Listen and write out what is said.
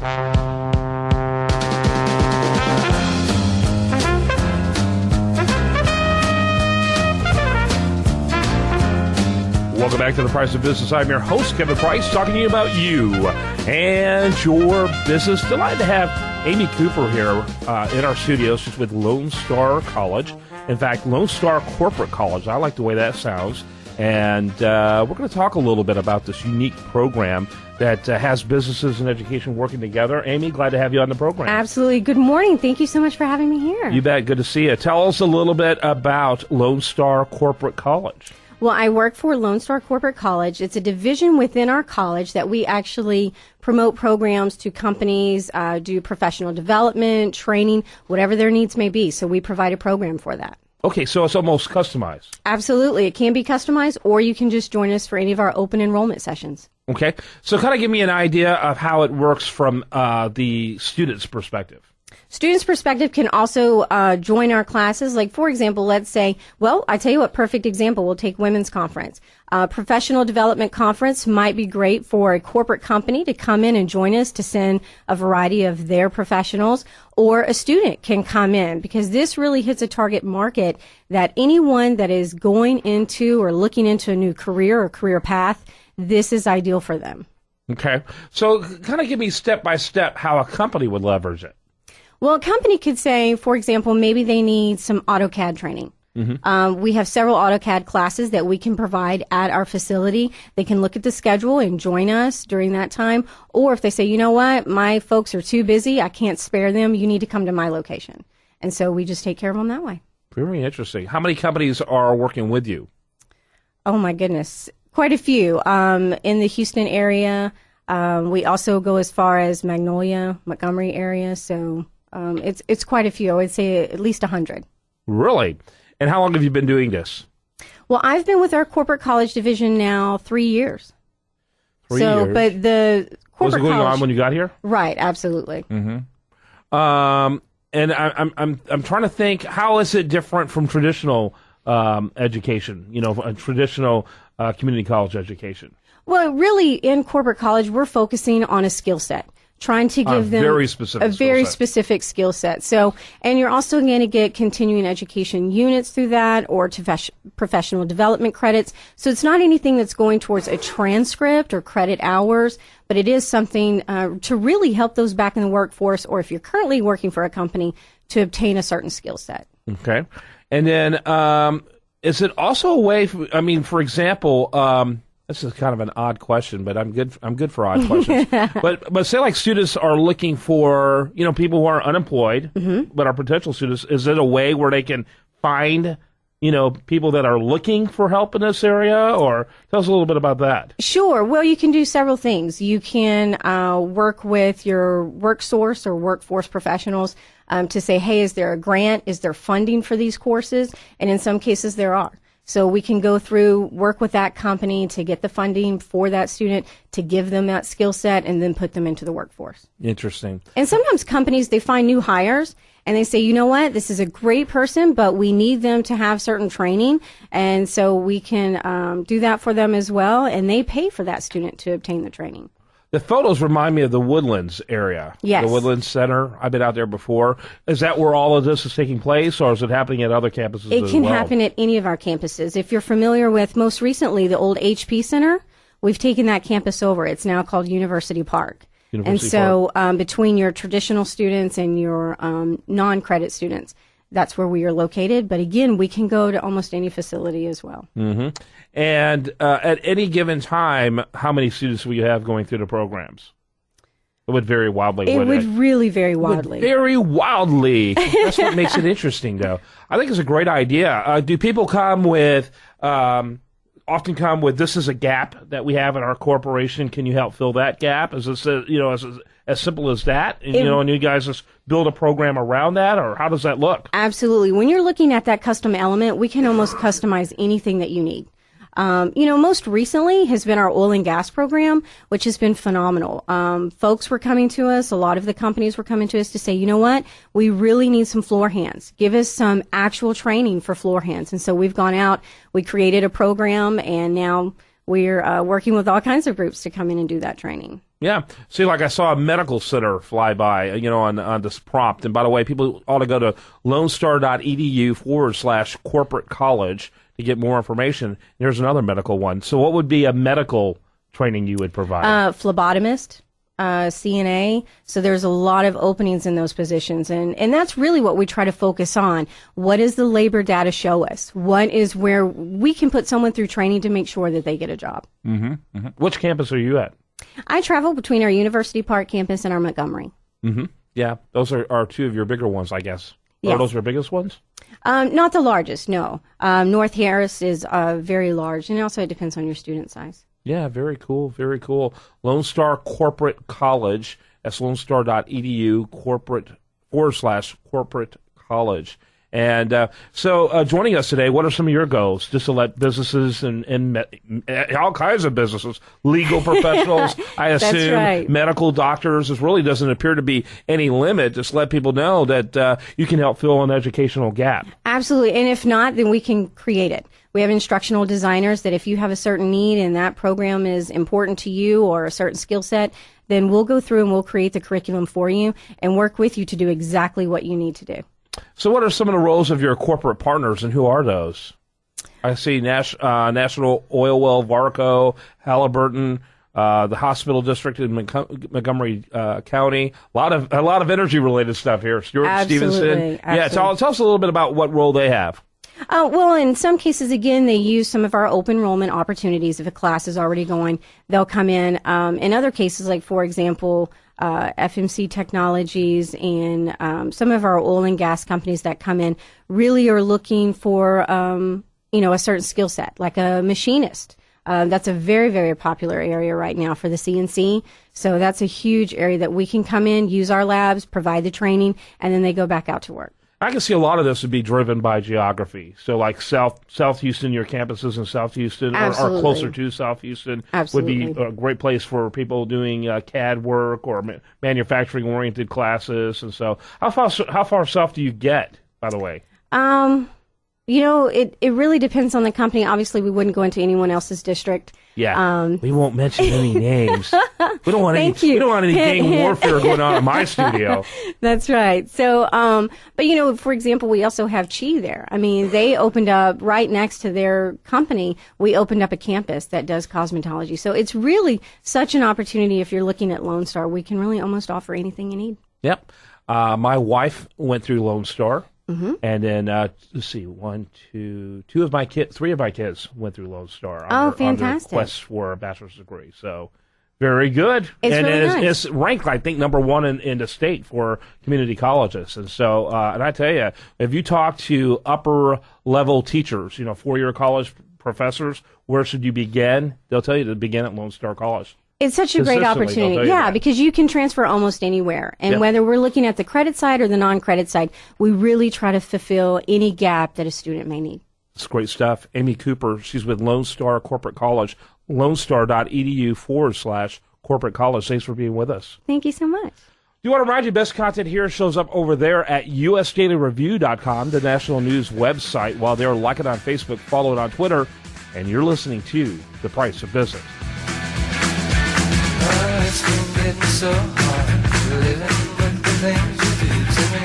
Welcome back to The Price of Business. I'm your host, Kevin Price, talking to you about you and your business. Delighted to have Amy Cooper here in our studios. She's with Lone Star College. In fact, Lone Star Corporate College. I like the way that sounds. And we're going to talk a little bit about this unique program that has businesses and education working together. Amy, glad to have you on the program. Absolutely. Good morning. Thank you so much for having me here. You bet. Good to see you. Tell us a little bit about Lone Star Corporate College. Well, I work for Lone Star Corporate College. It's a division within our college that we actually promote programs to companies, do professional development, training, whatever their needs may be. So we provide a program for that. Okay, so it's almost customized. Absolutely. It can be customized, or you can just join us for any of our open enrollment sessions. Okay. So kind of give me an idea of how it works from the student's perspective. Students' perspective can also join our classes. Like, for example, let's say, well, I tell you what, perfect example, we'll take women's conference. Professional development conference might be great for a corporate company to come in and join us to send a variety of their professionals, or a student can come in, because this really hits a target market that anyone that is going into or looking into a new career or career path, this is ideal for them. Okay. So kind of give me step by step how a company would leverage it. Well, a company could say, for example, maybe they need some AutoCAD training. Mm-hmm. We have several AutoCAD classes that we can provide at our facility. They can look at the schedule and join us during that time. Or if they say, you know what, my folks are too busy, I can't spare them, you need to come to my location. And so we just take care of them that way. Very interesting. How many companies are working with you? Oh, my goodness. Quite a few. In the Houston area. We also go as far as Magnolia, Montgomery area. So it's quite a few. I would say at least 100. Really? And how long have you been doing this? Well, I've been with our corporate college division now 3 years. 3 years. But the corporate was it going college, on when you got here? Right, absolutely. Mm-hmm. And I'm trying to think, how is it different from traditional education? You know, a traditional community college education. Well, really, in corporate college, we're focusing on a skill set. Trying to give them a very specific skill set. So, and you're also going to get continuing education units through that, or professional development credits. So it's not anything that's going towards a transcript or credit hours, but it is something to really help those back in the workforce, or if you're currently working for a company, to obtain a certain skill set. Okay. And then is it also a way, for example, this is kind of an odd question, but I'm good for odd questions. But say like students are looking for, people who are unemployed, mm-hmm. but are potential students. Is it a way where they can find, people that are looking for help in this area? Or tell us a little bit about that. Sure. Well, you can do several things. You can work with your WorkSource or workforce professionals to say, hey, is there a grant? Is there funding for these courses? And in some cases there are. So we can go through, work with that company to get the funding for that student, to give them that skill set, and then put them into the workforce. Interesting. And sometimes companies, they find new hires, and they say, you know what, this is a great person, but we need them to have certain training. And so we can do that for them as well, and they pay for that student to obtain the training. The photos remind me of the Woodlands area. Yes. The Woodlands Center. I've been out there before. Is that where all of this is taking place, or is it happening at other campuses as well? It can happen at any of our campuses. If you're familiar with, most recently, the old HP Center, we've taken that campus over. It's now called University Park. Between your traditional students and your non-credit students, that's where we are located. But again, we can go to almost any facility as well. Mm-hmm. And at any given time, how many students will you have going through the programs? It would vary wildly. It would really vary wildly. Very wildly. That's what makes it interesting, though. I think it's a great idea. Do people come with, often come with, this is a gap that we have in our corporation. Can you help fill that gap? Is this, as simple as that? And, and you guys just build a program around that, or how does that look? Absolutely. When you're looking at that custom element, we can almost customize anything that you need. Most recently has been our oil and gas program, which has been phenomenal. Folks were coming to us, a lot of the companies were coming to us to say, you know what, we really need some floor hands. Give us some actual training for floor hands. And so we've gone out, we created a program, and now we're working with all kinds of groups to come in and do that training. Yeah. See, like I saw a medical center fly by, on this prompt. And by the way, people ought to go to LonestarCollege.edu /corporate college to get more information. There's another medical one. So what would be a medical training you would provide? Phlebotomist, CNA. So there's a lot of openings in those positions. And that's really what we try to focus on. What does the labor data show us? What is where we can put someone through training to make sure that they get a job? Mm-hmm. Mm-hmm. Which campus are you at? I travel between our University Park campus and our Montgomery. Mm-hmm. Yeah, those are two of your bigger ones, I guess. Yes. Are those your biggest ones? Not the largest, no. North Harris is very large, and also it depends on your student size. Yeah, very cool, very cool. Lone Star Corporate College, that's LoneStar.edu /corporate college. And so joining us today, what are some of your goals? Just to let businesses and all kinds of businesses, legal professionals, I assume, right. medical doctors, there really doesn't appear to be any limit. Just let people know that you can help fill an educational gap. Absolutely. And if not, then we can create it. We have instructional designers that if you have a certain need and that program is important to you or a certain skill set, then we'll go through and we'll create the curriculum for you and work with you to do exactly what you need to do. So what are some of the roles of your corporate partners, and who are those? I see National Oil Well, Varco, Halliburton, the hospital district in Montgomery County. A lot of energy-related stuff here. Stuart Stevenson. Yeah, tell us a little bit about what role they have. Well, in some cases, again, they use some of our open enrollment opportunities. If a class is already going, they'll come in. In other cases, like, for example, FMC Technologies and some of our oil and gas companies that come in really are looking for, a certain skill set, like a machinist. That's a very, very popular area right now for the CNC. So that's a huge area that we can come in, use our labs, provide the training, and then they go back out to work. I can see a lot of this would be driven by geography. So like South Houston, your campuses in South Houston are closer to South Houston Absolutely. would be a great place for people doing CAD work or manufacturing-oriented classes. And so how far south do you get, by the way? It really depends on the company. Obviously, we wouldn't go into anyone else's district. Yeah, we won't mention any names. We don't want any gang warfare going on in my studio. That's right. So, but for example, we also have Chi there. I mean, they opened up right next to their company. We opened up a campus that does cosmetology. So it's really such an opportunity. If you're looking at Lone Star, we can really almost offer anything you need. Yep. My wife went through Lone Star. Mm-hmm. And then, let's see, three of my kids went through Lone Star on their quest for a bachelor's degree. So, very good. It's really It's nice. ranked, I think, number one in the state for community colleges. And so, and I tell you, if you talk to upper-level teachers, 4-year college professors, where should you begin? They'll tell you to begin at Lone Star College. It's such a great opportunity. Yeah, because you can transfer almost anywhere. And whether we're looking at the credit side or the non-credit side, we really try to fulfill any gap that a student may need. It's great stuff. Amy Cooper, she's with Lone Star Corporate College, LoneStar.edu /corporate college. Thanks for being with us. Thank you so much. You want to remind you, best content here shows up over there at usdailyreview.com, the national news website. While they're like it on Facebook, follow it on Twitter, and you're listening to The Price of Business. It's been getting so hard living with the things you do to me.